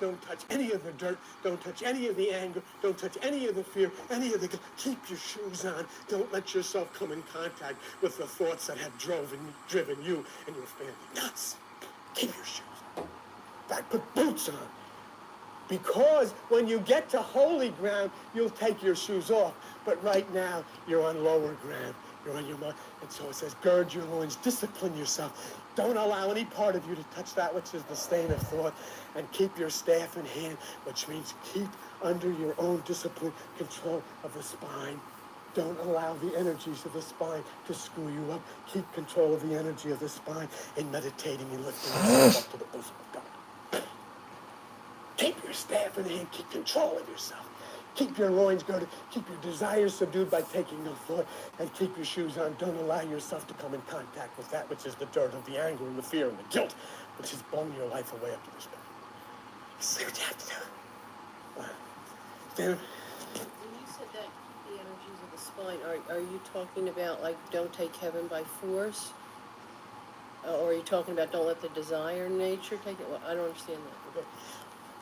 Don't touch any of the dirt. Don't touch any of the anger. Don't touch any of the fear, any of the... Keep your shoes on. Don't let yourself come in contact with the thoughts that have driven you and your family nuts. Keep your shoes on. In fact, put boots on. Because when you get to holy ground, you'll take your shoes off. But right now, you're on lower ground. You're on your mind. And so it says, gird your loins, discipline yourself. Don't allow any part of you to touch that which is the stain of thought. And keep your staff in hand, which means keep under your own discipline control of the spine. Don't allow the energies of the spine to screw you up. Keep control of the energy of the spine in meditating and lifting yourself up to the bosom of God. Keep your staff in hand. Keep control of yourself. Keep your loins girded. Keep your desires subdued by taking no thought. And keep your shoes on. Don't allow yourself to come in contact with that which is the dirt of the anger and the fear and the guilt, which has blown your life away up to this point. See what you have to do. Stand up. When you said that the energies of the spine, are you talking about, like, don't take heaven by force? Or are you talking about don't let the desire nature take it? Well, I don't understand that. Okay.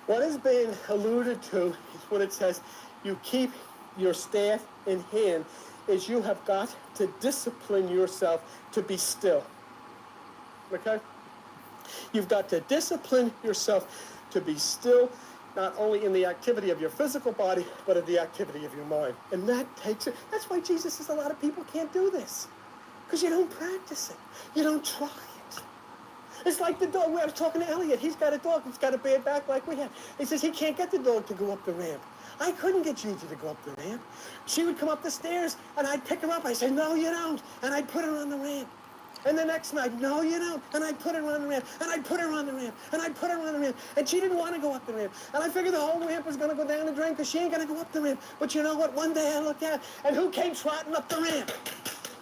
What is being alluded to is what it says, you keep your staff in hand, is you have got to discipline yourself to be still. Okay? You've got to discipline yourself to be still, not only in the activity of your physical body, but of the activity of your mind. And that takes it. That's why Jesus says a lot of people can't do this. Because you don't practice it. You don't try it. It's like the dog. I was talking to Elliot. He's got a dog that's got a bad back like we have. He says he can't get the dog to go up the ramp. I couldn't get Gigi to go up the ramp. She would come up the stairs, and I'd pick her up. I'd say, no, you don't. And I'd put her on the ramp. And the next night, no, you don't. And I'd put her on the ramp. And I'd put her on the ramp. And I'd put her on the ramp. And she didn't want to go up the ramp. And I figured the whole ramp was going to go down the drain because she ain't going to go up the ramp. But you know what? One day I looked out, and who came trotting up the ramp?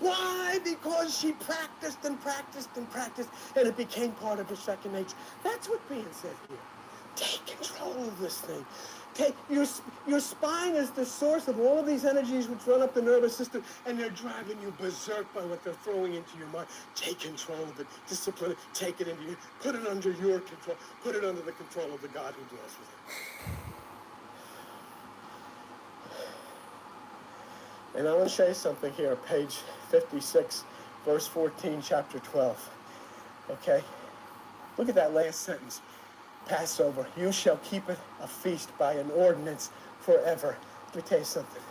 Why? Because she practiced and practiced and practiced, and it became part of her second nature. That's what being said here. Take control of this thing. Take your spine is the source of all of these energies which run up the nervous system, and they're driving you berserk by what they're throwing into your mind. Take control of it. Discipline it. Take it into you. Put it under your control. Put it under the control of the God who dwells with it. And I want to show you something here, page 56, verse 14, chapter 12. Okay? Look at that last sentence. Passover. You shall keep it a feast by an ordinance forever. Let me tell you something.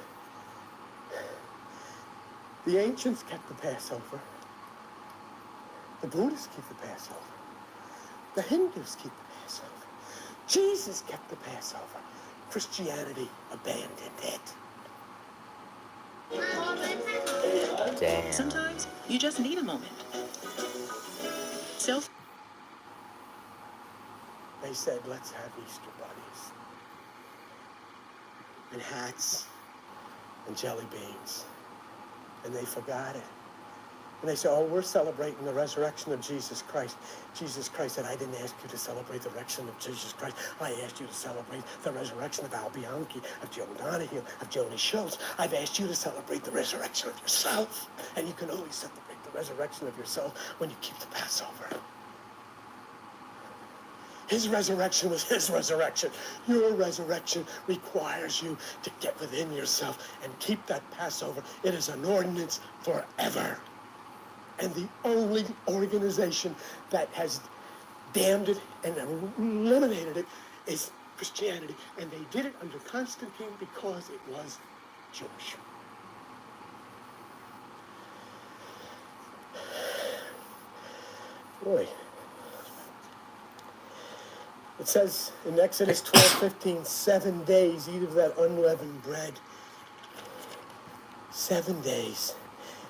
The ancients kept the Passover. The Buddhists keep the Passover. The Hindus keep the Passover. Jesus kept the Passover. Christianity abandoned it. Damn. Sometimes you just need a moment. They said, let's have Easter bunnies and hats and jelly beans. And they forgot it. And they said, oh, we're celebrating the resurrection of Jesus Christ. Jesus Christ said, I didn't ask you to celebrate the resurrection of Jesus Christ. I asked you to celebrate the resurrection of Al Bianchi, of Joe Donahue, of Joni Schultz. I've asked you to celebrate the resurrection of yourself. And you can only celebrate the resurrection of yourself when you keep the Passover. His resurrection was his resurrection. Your resurrection requires you to get within yourself and keep that Passover. It is an ordinance forever. And the only organization that has damned it and eliminated it is Christianity. And they did it under Constantine because it was Jewish. Boy. It says in Exodus 12:15, 7 days eat of that unleavened bread. 7 days.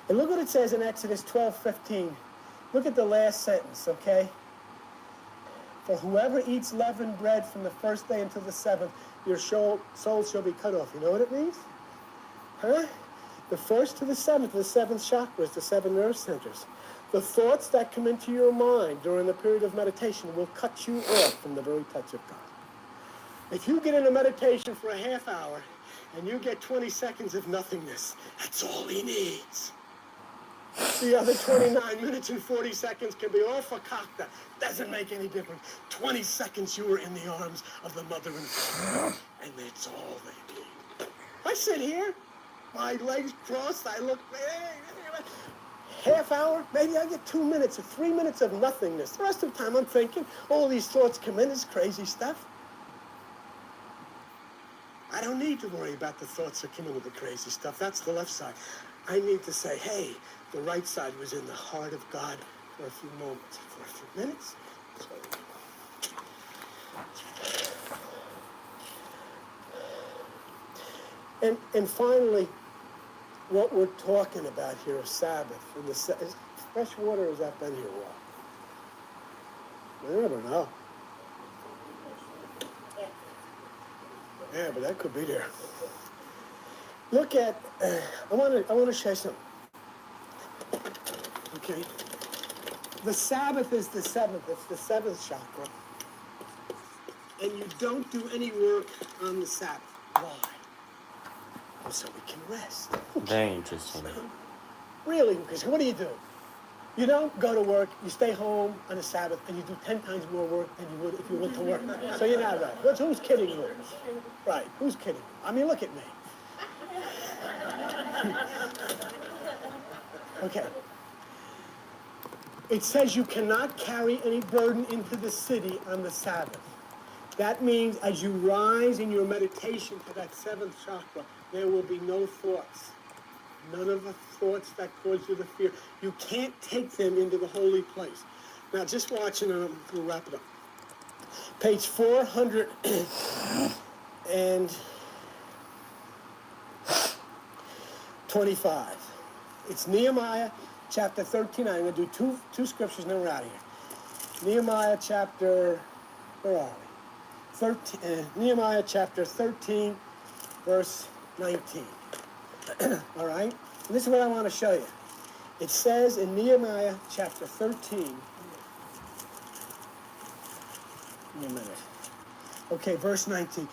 And look what it says in Exodus 12:15. Look at the last sentence, okay? For whoever eats leavened bread from the first day until the seventh, your soul shall be cut off. You know what it means? Huh? The first to the seventh chakra is the 7 nerve centers. The thoughts that come into your mind during the period of meditation will cut you off from the very touch of God. If you get in a meditation for a half hour and you get 20 seconds of nothingness, that's all he needs. The other 29 minutes and 40 seconds can be all fakakta. Doesn't make any difference. 20 seconds you were in the arms of the mother and father, and that's all they need. I sit here, my legs crossed, I look, half hour, maybe I get 2 minutes or 3 minutes of nothingness. The rest of the time I'm thinking, all these thoughts come in, this crazy stuff. I don't need to worry about the thoughts that come in with the crazy stuff. That's the left side. I need to say, hey, the right side was in the heart of God for a few moments, for a few minutes. And finally, what we're talking about here is Sabbath. And is fresh water, has that been here a while? I don't know. Yeah, but that could be there. Look at, I want to show you something. Okay. The Sabbath is the seventh. It's the seventh chakra. And you don't do any work on the Sabbath. Why? Well, so we can rest. Very interesting. Really, because what do? You don't go to work, you stay home on the Sabbath, and you do 10 times more work than you would if you went to work. So you're not right. Who's kidding you? Right, who's kidding you? I mean, look at me. Okay. It says you cannot carry any burden into the city on the Sabbath. That means as you rise in your meditation to that seventh chakra, there will be no thoughts. None of the thoughts that cause you the fear. You can't take them into the holy place. Now, just watching, and we'll wrap it up. Page 425. It's Nehemiah chapter 13. I'm going to do two scriptures and then we're out of here. Nehemiah chapter, where are we? Nehemiah chapter 13, verse 19. All right? And this is what I want to show you. It says in Nehemiah chapter 13, give me a minute. Okay, verse 19.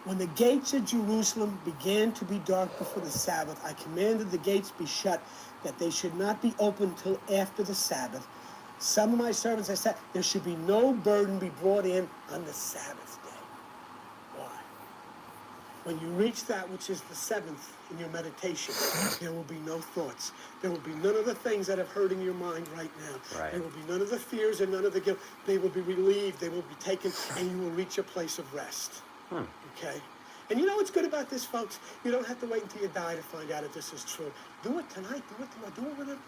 When the gates of Jerusalem began to be dark before the Sabbath, I commanded the gates be shut, that they should not be opened till after the Sabbath. Some of my servants, I said, there should be no burden be brought in on the Sabbath day. Why? When you reach that which is the seventh in your meditation, there will be no thoughts. There will be none of the things that have hurting your mind right now. Right. There will be none of the fears and none of the guilt. They will be relieved. They will be taken, and you will reach a place of rest. Okay? And you know what's good about this, folks? You don't have to wait until you die to find out if this is true. Do it tonight. Do it tomorrow. Do it whenever.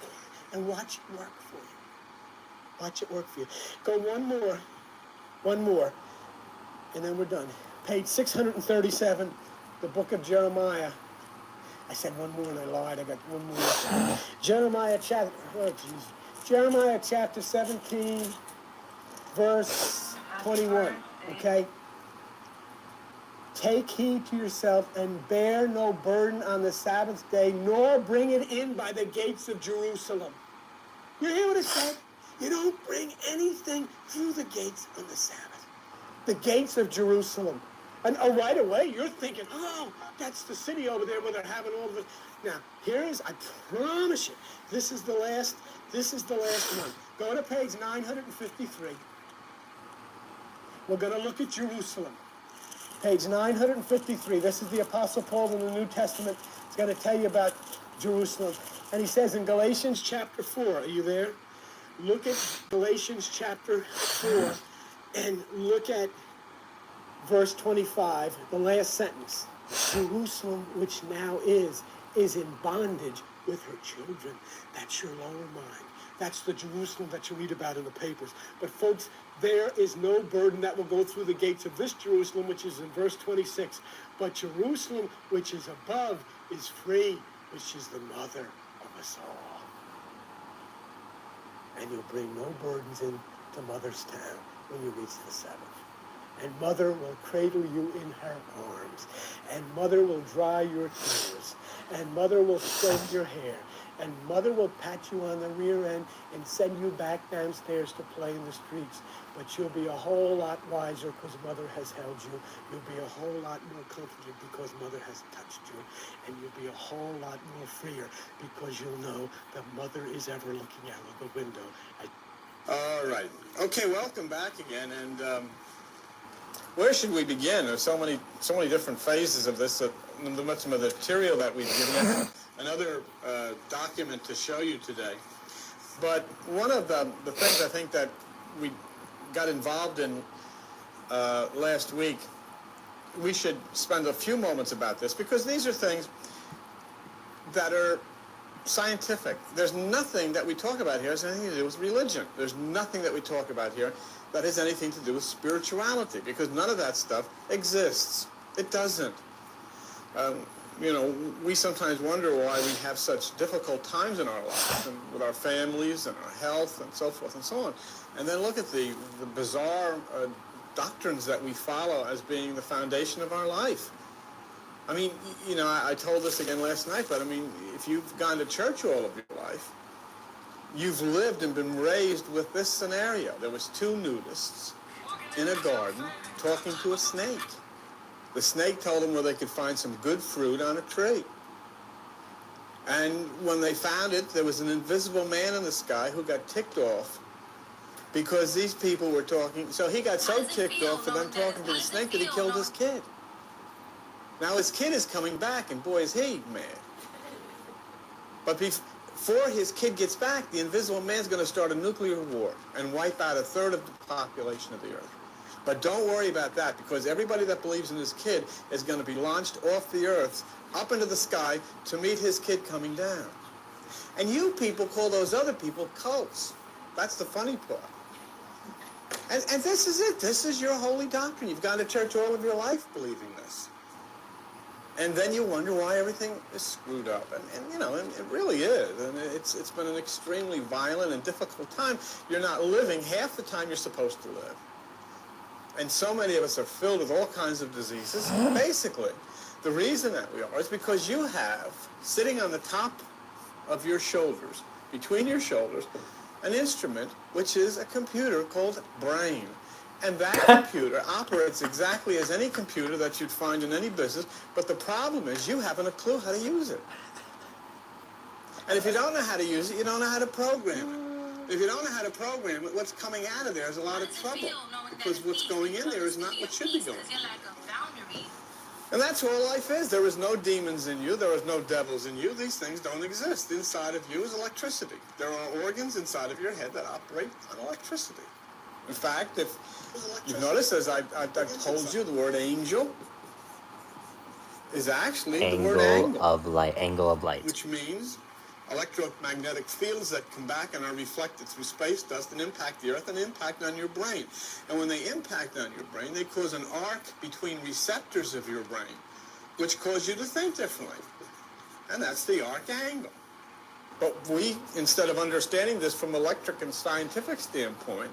And watch it work for you. Watch it work for you. Go one more, and then we're done. Page 637, the book of Jeremiah. I said one more and I lied. I got one more. Jeremiah chapter 17, verse 21. Okay? Take heed to yourself and bear no burden on the Sabbath day, nor bring it in by the gates of Jerusalem. You hear what it said? You don't bring anything through the gates on the Sabbath. The gates of Jerusalem. And right away, you're thinking, oh, that's the city over there where they're having all this. Now, I promise you, this is the last one. Go to page 953. We're going to look at Jerusalem. Page 953. This is the Apostle Paul in the New Testament. He's going to tell you about Jerusalem. And he says in Galatians chapter 4, are you there? Look at Galatians chapter 4 and look at verse 25, the last sentence. Jerusalem, which now is in bondage with her children. That's your lower mind. That's the Jerusalem that you read about in the papers. But folks, there is no burden that will go through the gates of this Jerusalem, which is in verse 26. But Jerusalem, which is above, is free, which is the mother of us all. And you'll bring no burdens into Mother's town when you reach the Sabbath. And Mother will cradle you in her arms. And Mother will dry your tears. And Mother will stroke your hair. And mother will pat you on the rear end and send you back downstairs to play in the streets. But you'll be a whole lot wiser because mother has held you. You'll be a whole lot more comforted because mother has touched you. And you'll be a whole lot more freer because you'll know that mother is ever looking out of the window. All right. Okay, welcome back again. And where should we begin? There's so many different phases of this. Much of the material that we've given you. Another document to show you today. But one of the things I think that we got involved in last week, we should spend a few moments about this because these are things that are scientific. There's nothing that we talk about here that has anything to do with religion. There's nothing that we talk about here that has anything to do with spirituality because none of that stuff exists. It doesn't. We sometimes wonder why we have such difficult times in our lives and with our families and our health and so forth and so on. And then look at the bizarre doctrines that we follow as being the foundation of our life. I mean, I told this again last night, but I mean, if you've gone to church all of your life, you've lived and been raised with this scenario. There was two nudists in a garden talking to a snake. The snake told them where they could find some good fruit on a tree. And when they found it, there was an invisible man in the sky who got ticked off because these people were talking. So he got so ticked off for them talking to the snake that he killed his kid. Now his kid is coming back, and boy, is he mad. But before his kid gets back, the invisible man's going to start a nuclear war and wipe out a third of the population of the earth. But don't worry about that because everybody that believes in his kid is going to be launched off the earth up into the sky to meet his kid coming down. And you people call those other people cults. That's the funny part. And this is it. This is your holy doctrine. You've gone to church all of your life believing this. And then you wonder why everything is screwed up. And it really is. And it's been an extremely violent and difficult time. You're not living half the time you're supposed to live. And so many of us are filled with all kinds of diseases. Basically, the reason that we are is because you have, sitting on the top of your shoulders, between your shoulders, an instrument which is a computer called brain. And that computer operates exactly as any computer that you'd find in any business, but the problem is you haven't a clue how to use it. And if you don't know how to use it, you don't know how to program it. If you don't know how to program it, what's coming out of there is a lot of trouble because what's going in there is not what should be going in. And that's all life is. There is no demons in you. There is no devils in you. These things don't exist. Inside of you is electricity. There are organs inside of your head that operate on electricity. In fact, if you've noticed, as I've told you, the word angel is actually the word angle. Angle of light. Which means electromagnetic fields that come back and are reflected through space dust and impact the earth and impact on your brain. And when they impact on your brain, they cause an arc between receptors of your brain, which cause you to think differently. And that's the arc angle. But we, instead of understanding this from electric and scientific standpoint,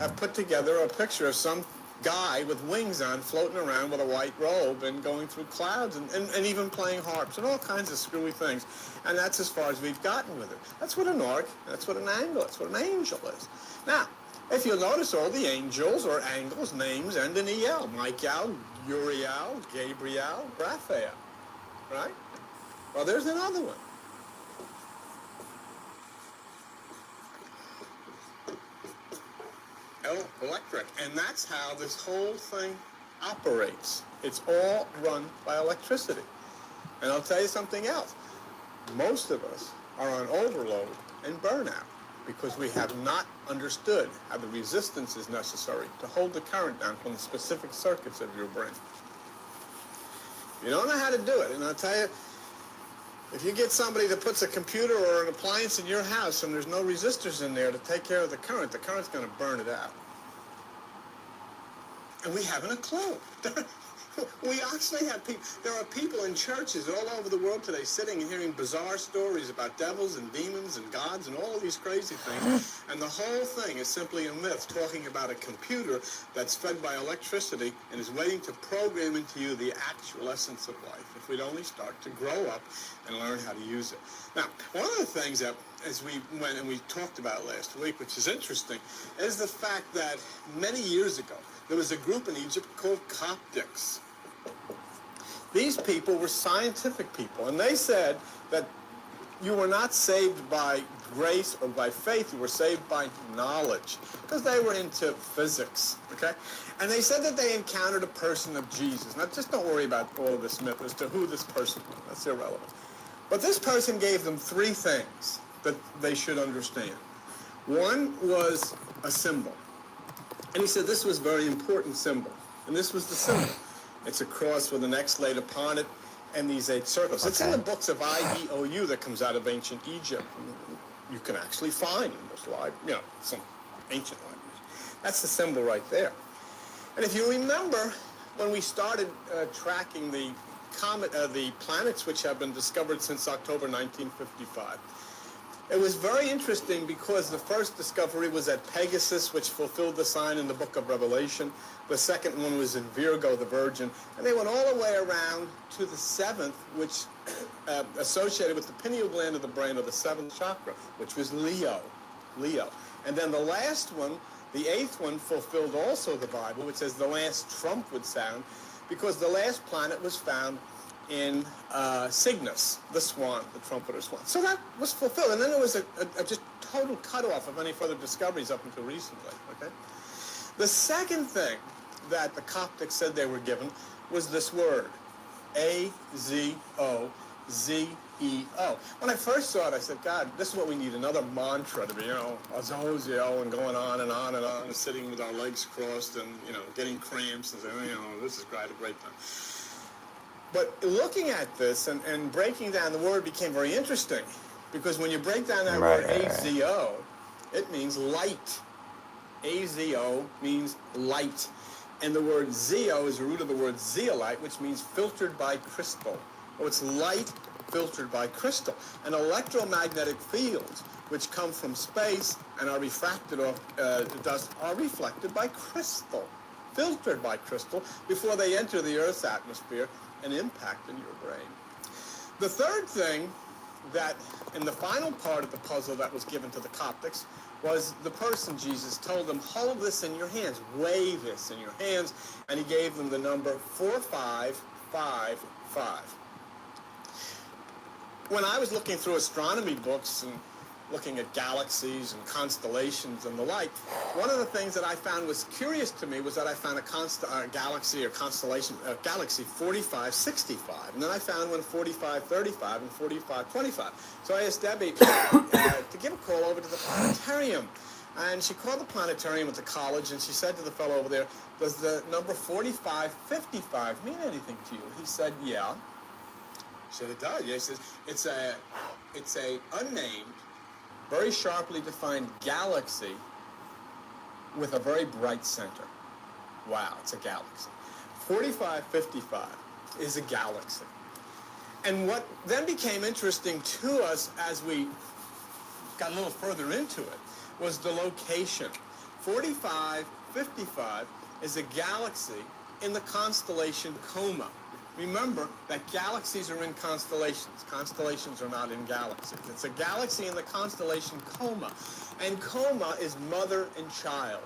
have put together a picture of some guy with wings on floating around with a white robe and going through clouds and even playing harps and all kinds of screwy things. And that's as far as we've gotten with it. That's what an arc, that's what an angle, that's what an angel is. Now, if you'll notice, all the angels or angles, names end in El. Michael, Uriel, Gabriel, Raphael. Right? Well, there's another one. Electric, and that's how this whole thing operates. It's all run by electricity. And I'll tell you something else. Most of us are on overload and burnout because we have not understood how the resistance is necessary to hold the current down from the specific circuits of your brain. You don't know how to do it, and I'll tell you, if you get somebody that puts a computer or an appliance in your house and there's no resistors in there to take care of the current's going to burn it out. And we haven't a clue. We actually have people, there are people in churches all over the world today sitting and hearing bizarre stories about devils and demons and gods and all of these crazy things. And the whole thing is simply a myth talking about a computer that's fed by electricity and is waiting to program into you the actual essence of life if we'd only start to grow up and learn how to use it. Now, one of the things that as we went and we talked about last week, which is interesting, is the fact that many years ago, there was a group in Egypt called Coptics. These people were scientific people, and they said that you were not saved by grace or by faith, you were saved by knowledge, because they were into physics, okay? And they said that they encountered a person of Jesus. Now, just don't worry about all of this myth as to who this person was. That's irrelevant. But this person gave them three things that they should understand. One was a symbol. And he said this was a very important symbol. And this was the symbol. It's a cross with an X laid upon it and these 8 circles. It's in the books of IEOU that comes out of ancient Egypt. You can actually find in most some ancient libraries. That's the symbol right there. And if you remember, when we started tracking the planets which have been discovered since October 1955, it was very interesting because the first discovery was at Pegasus, which fulfilled the sign in the book of Revelation. The second one was in Virgo, the Virgin. And they went all the way around to the 7th, which associated with the pineal gland of the brain, or the 7th chakra, which was Leo. And then the last one, the 8th one, fulfilled also the Bible, which says the last trump would sound, because the last planet was found in Cygnus, the swan, the trumpeter swan. So that was fulfilled. And then there was a just total cutoff of any further discoveries up until recently, okay? The second thing that the Coptics said they were given was this word, A-Z-O-Z-E-O. When I first saw it, I said, God, this is what we need, another mantra to be, Azozio, and going on and on and on, and sitting with our legs crossed and, getting cramps and saying, this is great, a great time. But looking at this and breaking down the word became very interesting, because when you break down that word A-Z-O, it means light. A-Z-O means light. And the word Zeo is the root of the word zeolite, which means filtered by crystal. Oh, it's light filtered by crystal. And electromagnetic fields, which come from space and are refracted off dust, are reflected by crystal, filtered by crystal, before they enter the Earth's atmosphere and impact in your brain. The third thing that, in the final part of the puzzle that was given to the Coptics, was the person Jesus told them, hold this in your hands, weigh this in your hands, and he gave them the number 4555. When I was looking through astronomy books and looking at galaxies and constellations and the like, one of the things that I found was curious to me was that I found a galaxy or constellation, a galaxy 4565, and then I found one 4535 and 4525. So I asked Debbie to give a call over to the planetarium, and she called the planetarium at the college, and she said to the fellow over there, does the number 4555 mean anything to you? He said, yeah. She said, it does. Yeah, he says, it's a unnamed, very sharply defined galaxy with a very bright center. Wow, it's a galaxy. 4555 is a galaxy. And what then became interesting to us as we got a little further into it was the location. 4555 is a galaxy in the constellation Coma. Remember that galaxies are in constellations. Constellations are not in galaxies. It's a galaxy in the constellation Coma. And Coma is mother and child,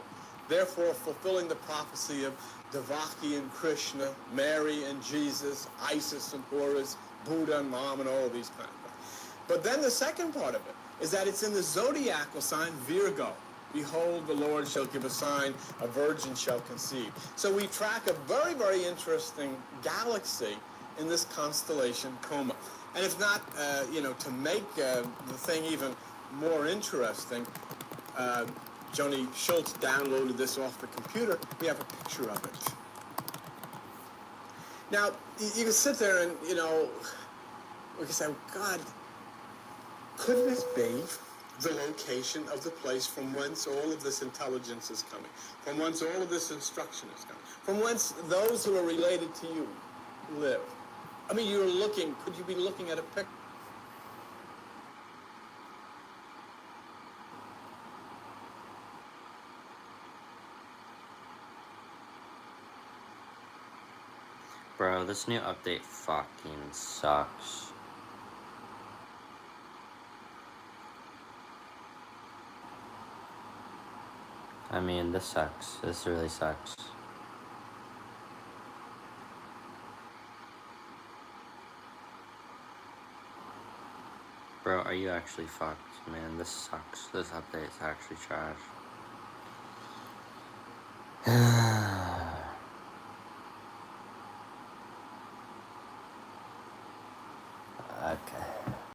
therefore fulfilling the prophecy of Devaki and Krishna, Mary and Jesus, Isis and Horus, Buddha and Mom, and all of these kind of things. But then the second part of it is that it's in the zodiacal sign Virgo. Behold, the Lord shall give a sign, a virgin shall conceive. So we track a very, very interesting galaxy in this constellation Coma. And if not, to make the thing even more interesting, Joni Schultz downloaded this off the computer. We have a picture of it. Now, you can sit there and, we can say, God, could this be the location of the place from whence all of this intelligence is coming, from whence all of this instruction is coming, from whence those who are related to you live. I mean, could you be looking at a picture? Bro, this new update fucking sucks. I mean, this sucks. This really sucks. Bro, are you actually fucked? Man, this sucks. This update's actually trash.